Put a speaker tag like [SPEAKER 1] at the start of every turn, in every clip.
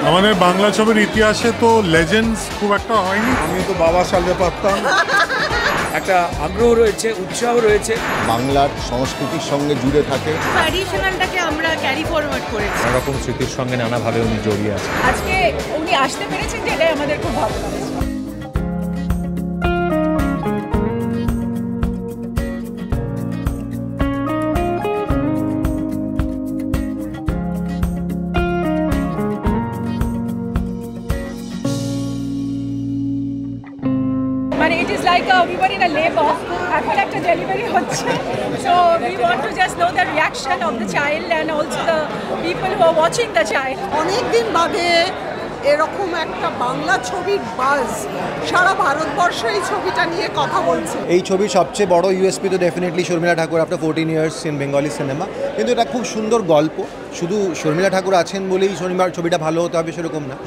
[SPEAKER 1] আমাদের বাংলা ছবির ইতিহাসে তো লেজেন্ডস খুব একটা হয়নি।
[SPEAKER 2] আমি তো বাবা সালতে পারতাম।
[SPEAKER 3] একটা আগ্রহ রয়েছে, উৎসাহ রয়েছে,
[SPEAKER 4] বাংলার সংস্কৃতির সঙ্গে জুড়ে থাকে।
[SPEAKER 5] ট্র্যাডিশনালটাকে আমরা ক্যারি ফরওয়ার্ড করেছি।
[SPEAKER 3] নানা রকম স্মৃতির সঙ্গে নানাভাবে উনি জড়িয়ে আছেন।
[SPEAKER 5] আজকে উনি আসতে পেরেছেন, যেটাই আমাদের খুব ভালো লাগছে। মানে it is like we were in a labor, এখন একটা ডেলিভারি হচ্ছে, so we want to just know the reaction of the child and also the people who are watching the child.
[SPEAKER 6] অনেক দিন বাদে এরকম একটা বাংলা ছবির বাজ সারা ভারতবর্ষে এই ছবিটা নিয়ে কথা বলছে।
[SPEAKER 7] এই ছবির সবচেয়ে বড় ইউএসপি তো definitely Sharmila Thakur after 14 years in Bengali cinema. কিন্তু এটা খুব সুন্দর গল্প, শুধু শর্মিলা ঠাকুর আছেন বলেই ছবিটা ভালো হতে হবে সেরকম না।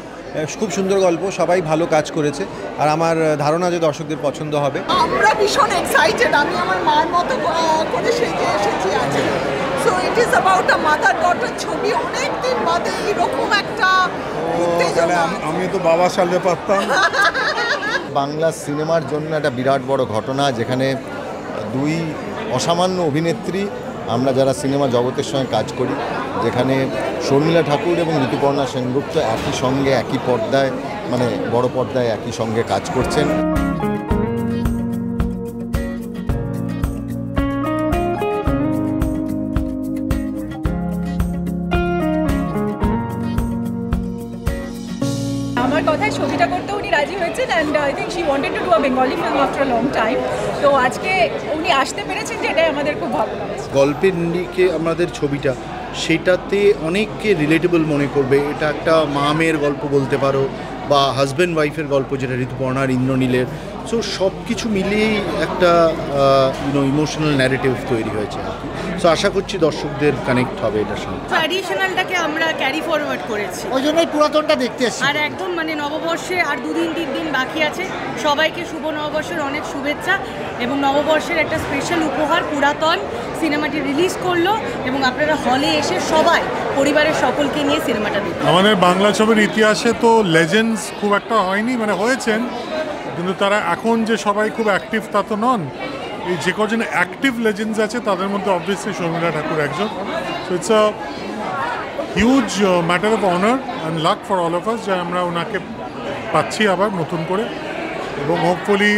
[SPEAKER 7] খুব সুন্দর গল্প, সবাই ভালো কাজ করেছে, আর আমার ধারণা যে দর্শকদের পছন্দ হবে।
[SPEAKER 6] আমরা ভীষণ এক্সাইটেড, আমি আমার মার মতো করে সেজে এসেছি আজকে। So it is about a mother daughter ছবি, অনেক দিন বাদে এরকম একটা উত্তেজনা।
[SPEAKER 2] আমি তো বাবা সালতে পারতাম।
[SPEAKER 4] বাংলা সিনেমার জন্য একটা বিরাট বড় ঘটনা, যেখানে দুই অসামান্য অভিনেত্রী, আমরা যারা সিনেমা জগতের সঙ্গে কাজ করি, যেখানে শর্মিলা ঠাকুর এবং ঋতুপর্ণা সেনগুপ্ত একই সঙ্গে একই পর্দায়, মানে বড় পর্দায় একই সঙ্গে কাজ করছেন।
[SPEAKER 5] আমার কথায় ছবিটা করতে উনি রাজি হয়েছেন, and I think she wanted to do a Bengali film after a long time. তো আজকে উনি আসতে পেরেছেন, যেটাই আমাদের খুব ভালো লাগছে।
[SPEAKER 8] গল্পের দিকে আমাদের ছবিটা, সেটাতে অনেককে রিলেটেবল মনে করবে। এটা একটা মা মেয়ের গল্প বলতে পারো, বা হাজব্যান্ড ওয়াইফের গল্প, যেটা ঋতুপর্ণার ইন্দ্রনীলের। সো সব কিছু মিলিয়েই একটা ইমোশনাল ন্যারেটিভ তৈরি হয়েছে আর কি। সো আশা করছি দর্শকদের কানেক্ট হবে এটার সঙ্গে।
[SPEAKER 5] ট্র্যাডিশনালটাকে আমরা ক্যারি ফরওয়ার্ড করেছি,
[SPEAKER 6] ওই জন্যই পুরাতনটা দেখতে এসেছি।
[SPEAKER 5] আর একদম মানে নববর্ষে আর 2-3 দিন বাকি আছে। সবাইকে শুভ নববর্ষের অনেক শুভেচ্ছা, এবং নববর্ষের একটা স্পেশাল উপহার পুরাতন সিনেমাটি রিলিজ করলো, এবং আপনারা হলে এসে সবাই পরিবারের সকলকে নিয়ে সিনেমাটা দেখুন।
[SPEAKER 1] আমাদের বাংলা ছবির ইতিহাসে তো লেজেন্ডস খুব একটা হয়নি, মানে হয়েছেন, কিন্তু তারা এখন যে সবাই খুব অ্যাক্টিভ তা তো নন। এই যে কজন অ্যাক্টিভ লেজেন্ডস আছে তাদের মধ্যে অবভিয়াসলি শর্মিলা ঠাকুর একজন। So it's a huge matter of honour and luck for all of us যে আমরা ওনাকে পাচ্ছি আবার নতুন করে, এবং হোপফুলি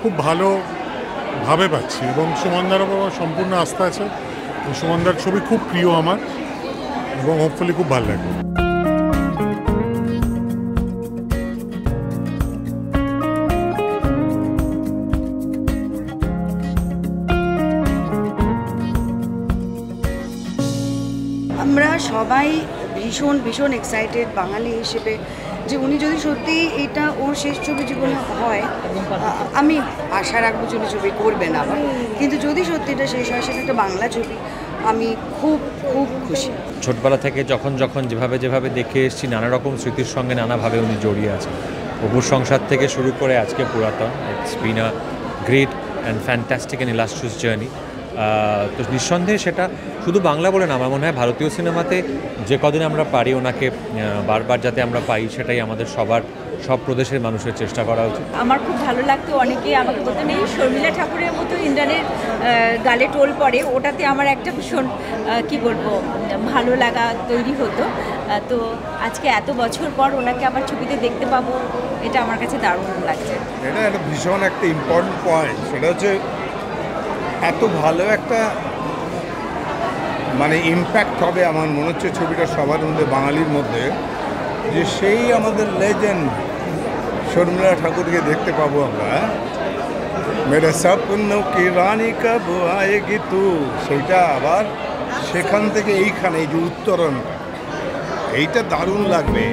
[SPEAKER 1] খুব ভালোভাবে পাচ্ছি। এবং সুমনদার ওপর আমার সম্পূর্ণ আস্থা আছে। সুমনদার ছবি খুব প্রিয় আমার, এবং হোপফুলি খুব ভালো লাগবে।
[SPEAKER 9] আমরা সবাই ভীষণ এক্সাইটেড বাঙালি হিসেবে, যে উনি যদি সত্যি এটা ওর শেষ ছবি জীবনে হয়, আমি আশা রাখবো যে উনি ছবি করবেন আবার, কিন্তু যদি সত্যি এটা শেষ হয়, সেটা একটা বাংলা ছবি, আমি খুব খুশি।
[SPEAKER 3] ছোটবেলা থেকে যখন যেভাবে দেখে এসেছি, নানা রকম স্মৃতির সঙ্গে নানাভাবে উনি জড়িয়ে আছেন। অপুর সংসার থেকে শুরু করে আজকে পুরাতন, it's been a great and fantastic and illustrious journey. তো নিঃসন্দেহে সেটা শুধু বাংলা বলে না, আমার মনে হয় ভারতীয় সিনেমাতে যে কদিন আমরা পারি ওনাকে বারবার যাতে আমরা পাই, সেটাই আমাদের সব প্রদেশের মানুষের চেষ্টা করা উচিত।
[SPEAKER 5] আমার খুব ভালো লাগতো, অনেকে আমাকে বলতে নেই শর্মিলা ঠাকুরের মতো ইন্দ্রাণীর গালে টোল পড়ে, ওটাতে আমার একটা ভীষণ কী বলবো ভালো লাগা তৈরি হতো। তো আজকে এত বছর পর ওনাকে আবার ছবিতে দেখতে পাবো, এটা আমার কাছে দারুণ লাগছে।
[SPEAKER 2] এটা একটা ভীষণ একটা ইম্পর্টেন্ট পয়েন্ট, সেটা হচ্ছে এত ভালো একটা মানে ইম্প্যাক্ট হবে আমার মনে হচ্ছে ছবিটা সবার মধ্যে, বাঙালির মধ্যে, যে সেই আমাদের লেজেন্ড শর্মিলা ঠাকুরকে দেখতে পাবো আমরা। মেরে স্বপ্ন কি রানী কব আয়েগি তু, সেইটা আবার সেখান থেকে এইখানে এই যে উত্তরণ, এইটা দারুণ লাগবে।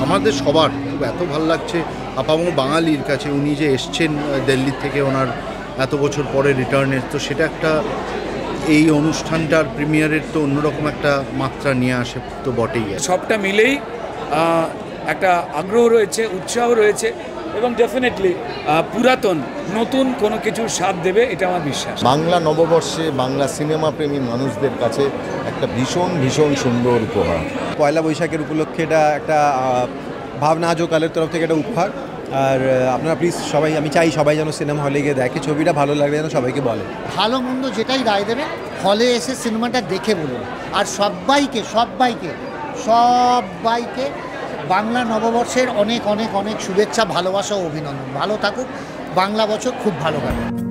[SPEAKER 8] আমাদের সবার খুব এত ভালো লাগছে আপামর বাঙালির কাছে, উনি যে এসছেন দিল্লি থেকে ওনার এত বছর পরে রিটার্নের, তো সেটা একটা এই অনুষ্ঠানটার প্রিমিয়ারের তো অন্যরকম একটা মাত্রা নিয়ে আসে তো বটেই।
[SPEAKER 3] সবটা মিলেই একটা আগ্রহ রয়েছে, উৎসাহ রয়েছে,
[SPEAKER 10] এবং ডেফিনেটলি পুরাতন নতুন কোনো কিছুর স্বাদ দেবে, এটা আমার বিশ্বাস।
[SPEAKER 4] বাংলা নববর্ষে বাংলা সিনেমা প্রেমী মানুষদের কাছে একটা ভীষণ ভীষণ সুন্দর উপহার।
[SPEAKER 7] পয়লা বৈশাখের উপলক্ষে এটা একটা ভাবনা জোকালের তরফ থেকে একটা উপহার। আর আপনারা প্লিজ সবাই, আমি চাই সবাই যেন সিনেমা হলে গিয়ে দেখে, ছবিটা ভালো লাগলে যেন সবাইকে বলে।
[SPEAKER 11] ভালো মন্দ যেটাই রায় দেবে হলে এসে সিনেমাটা দেখে বলুন। আর সবাইকে সবাইকে সবাইকে বাংলা নববর্ষের অনেক অনেক অনেক শুভেচ্ছা, ভালোবাসা ও অভিনন্দন। ভালো থাকুক, বাংলা বছর খুব ভালো কাটুক।